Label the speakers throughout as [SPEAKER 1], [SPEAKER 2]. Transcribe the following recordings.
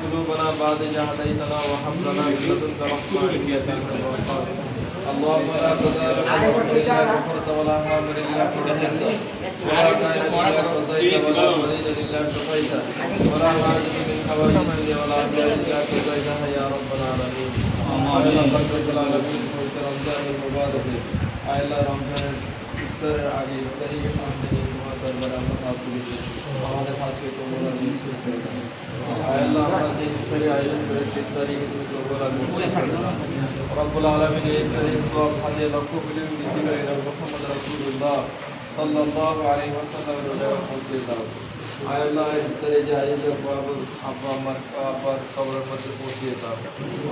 [SPEAKER 1] قلوبنا بعد إذ هديتنا وهب لنا من لدنك رحمة إنك أنت الوهاب اللهم لا تدع لنا ذنبا إلا غفرته ولا هاما إلا فرجته ولا داعيا إلا قضيته ولا مريضا إلا شفيته ولا حاجة من حوائج الدنيا والآخرة إلا قضيتها يا رب العالمين رب العالمين رمضان المبارك আল্লাহ রমজানের ইফতারের আগে ইফতারিকে সামনে নিয়ে তোমার দরবারে আমরা হাত তুলেছি আমাদের হাতকে কবুল আর মঞ্জুর করে দাও আল্লাহ আমরা যে ইফতারি আয়োজন করেছি ইফতারিকে তুমি কবুল আর মঞ্জুর করে দাও রব্বুল আলামিন এই ইফতারির সওয়াব হাতে লক্ষ কোটি বৃদ্ধি করে দাও মুহাম্মদ রাসূলুল্লাহ সাল্লাল্লাহু আলাইহি ওয়াসাল্লামের দরবারে পৌঁছে দাও আল্লাহ ইফতারে যে আয়োজন করব আব্বা আমার আব্বার কবরের মধ্যে পৌঁছে দাও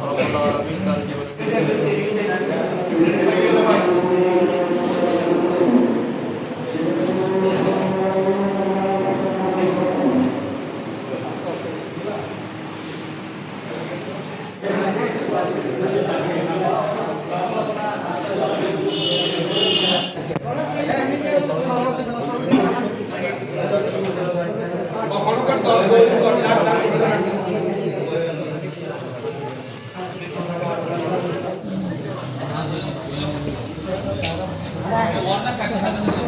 [SPEAKER 1] রব্বুল আলামিন তার জীবনে
[SPEAKER 2] warna kagak satu